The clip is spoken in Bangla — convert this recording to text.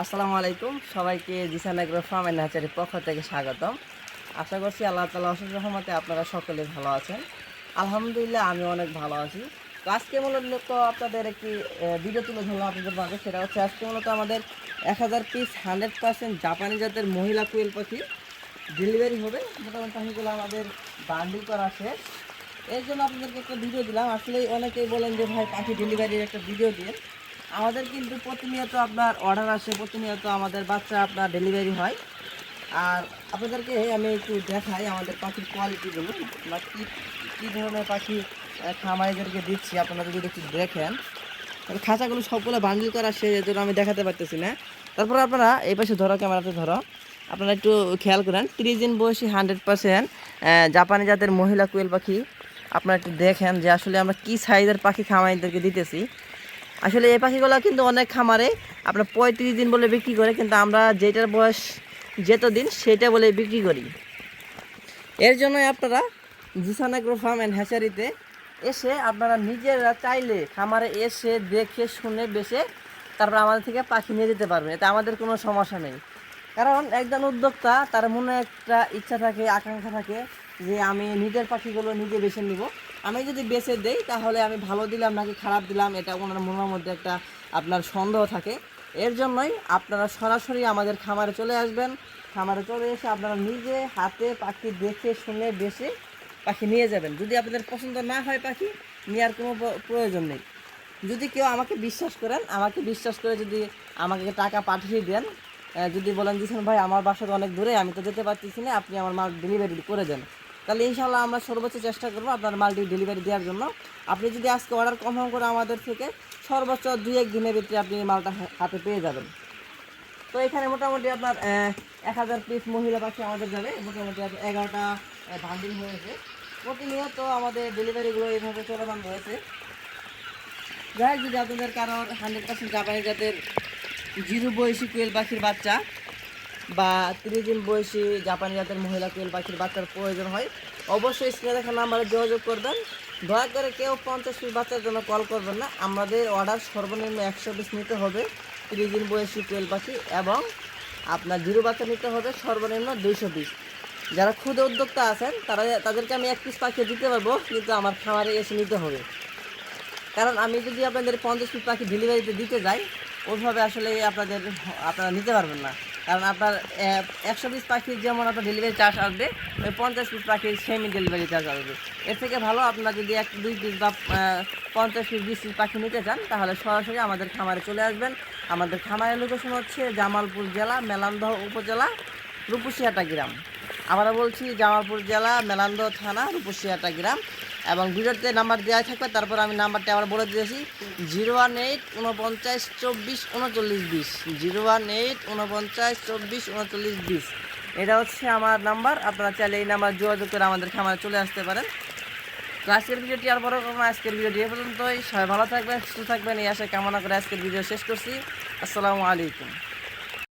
আসসালামু আলাইকুম সবাইকে জিসান এগ্রো ফার্ম এন্ড হ্যাচারির পক্ষ থেকে স্বাগতম। আশা করছি আল্লাহ তাআলা অশেষ রহমতে আপনারা সকলে ভালো আছেন। আলহামদুলিল্লাহ আমি অনেক ভালো আছি। তো আজকে মূলত আপনাদের একটি ভিডিও তুলে ধরলাম আপনাদের মাঝে। সেটা হচ্ছে আজকে মূলত আমাদের 1000 পিস 100% জাপানি জাতের মহিলা কোয়েল পাখি ডেলিভারি হবে। মোটামুটি পাখিগুলো আমাদের বান্ডিল করা শেষ। এর জন্য আপনাদেরকে একটা ভিডিও দিলাম। আসলে অনেকেই বলেন যে ভাই পাখি ডেলিভারির একটা ভিডিও দিন। আমাদের কিন্তু প্রতিনিয়ত আপনার অর্ডার আসে, প্রতিনিয়ত আমাদের বাচ্চা আপনার ডেলিভারি হয়। আর আপনাদেরকে আমি একটু দেখাই আমাদের পাখির কোয়ালিটিগুলো বা কী কী ধরনের পাখি খামারিদেরকে দিচ্ছি। আপনারা যদি একটু দেখেন, খাঁচাগুলো সবগুলো বান্ডিল করা শেষ, এর জন্য আমি দেখাতে পারতেছি না। তারপর আপনারা এই পাশে ধরো, ক্যামেরাতে ধরো, আপনারা একটু খেয়াল করেন 30 দিন বয়সী 100% জাপানি জাতের মহিলা কোয়েল পাখি। আপনারা একটু দেখেন যে আসলে আমরা কী সাইজের পাখি খামারিদেরকে দিতেছি। আসলে এই পাখিগুলো কিন্তু অনেক খামারে আপনার 35 দিন বলে বিক্রি করে, কিন্তু আমরা যেটার বয়স যেত দিন সেটা বলে বিক্রি করি। এর জন্যই আপনারা জিসান এগ্রো ফার্ম অ্যান্ড হ্যাচারিতে এসে আপনারা নিজেরা চাইলে খামারে এসে দেখে শুনে বেছে তারপর আমাদের থেকে পাখি নিয়ে যেতে পারবেন। এতে আমাদের কোনো সমস্যা নেই। কারণ একজন উদ্যোক্তা তার মনে একটা ইচ্ছা থাকে, আকাঙ্ক্ষা থাকে যে আমি নিজের পাখিগুলো নিজে বেছে নিব। আমি যদি বেছে দেই তাহলে আমি ভালো দিলাম নাকি খারাপ দিলাম, এটা ওনার মনের মধ্যে একটা আপনার সন্দেহ থাকে। এর জন্যই আপনারা সরাসরি আমাদের খামারে চলে আসবেন। খামারে চলে এসে আপনারা নিজে হাতে পাখি দেখে শুনে বেছে পাখি নিয়ে যাবেন। যদি আপনাদের পছন্দ না হয় পাখি নেওয়ার কোনো প্রয়োজন নেই। যদি কেউ আমাকে বিশ্বাস করেন, আমাকে বিশ্বাস করে যদি আমাকে টাকা পাঠিয়ে দেন, যদি বলেন দিচ্ছেন ভাই আমার বাসা তো অনেক দূরে, আমি তো যেতে পারতেছি না, আপনি আমার মাল ডেলিভারি করে দেন, তাহলে ইনশাল্লাহ আমরা সর্বোচ্চ চেষ্টা করবো আপনার মালটি ডেলিভারি দেওয়ার জন্য। আপনি যদি আজকে অর্ডার কনফার্ম করে আমাদের থেকে সর্বোচ্চ 2-1 দিনের ভিতরে আপনি মালটা হাতে পেয়ে যাবেন। তো এখানে মোটামুটি আপনার 1000 পিস মহিলা পাখি আমাদের যাবে। মোটামুটি 11টা বান্ডিল হয়েছে। প্রতিনিয়ত আমাদের ডেলিভারিগুলো এইভাবে চলমান রয়েছে। যাই হোক, যদি আপনাদের কারোর 100% জাপানি জাতের জিরো বয়সী কোয়েল পাখির বাচ্চা বা 30 দিন বয়সী জাপানি জাতের মহিলা কোয়েল পাখির বাচ্চার প্রয়োজন হয়, অবশ্যই স্ক্রিনে দেখা নাম্বারে যোগাযোগ করবেন। দয়া করে কেউ 50 পিস বাচ্চার জন্য কল করবেন না। আমাদের অর্ডার সর্বনিম্ন 100 পিস নিতে হবে 30 দিন বয়সী কোয়েল পাখি, এবং আপনার জিরো বাচ্চা নিতে হবে সর্বনিম্ন 200 পিস। যারা ক্ষুদে উদ্যোক্তা আছেন তাদেরকে আমি 1 পিস পাখি দিতে পারবো, কিন্তু আমার খামারে এসে নিতে হবে। কারণ আমি যদি আপনাদের 50 পিস পাখি ডেলিভারিতে দিতে যাই, ওইভাবে আসলে আপনারা নিতে পারবেন না। কারণ আপনার 100 পিস পাখির যেমন আপনার ডেলিভারি চার্জ আসবে, ওই 50 পিস পাখির সেমি ডেলিভারি চার্জ আসবে। এর থেকে ভালো আপনারা যদি 1-2 পিস বা 50 পিস 20 পিস পাখি নিতে চান, তাহলে সরাসরি আমাদের খামারে চলে আসবেন। আমাদের খামারের লোকেশন হচ্ছে জামালপুর জেলা, মেলান্দহ উপজেলা, রূপসিহাটা গ্রাম। আবারও বলছি, জামালপুর জেলা, মেলান্দহ থানা, রূপসিহাটা গ্রাম। এবং ভিডিওতে নাম্বার দেওয়া থাকবে, তারপর আমি নাম্বারটা আবার বলে দিয়েছি, 018 49 24 39 20, 018 49 24 39 20। এটা হচ্ছে আমার নাম্বার। আপনারা চাইলে এই নাম্বার যোগাযোগ করে আমাদের খামারে চলে আসতে পারেন। তো আজকের ভিডিওটি আর বড় করবো না, আজকের ভিডিওটি এ পর্যন্তই। সবাই ভালো থাকবেন, সুস্থ থাকবেন এই আশায় কামনা করে আজকের ভিডিও শেষ করছি। আসসালামু আলাইকুম।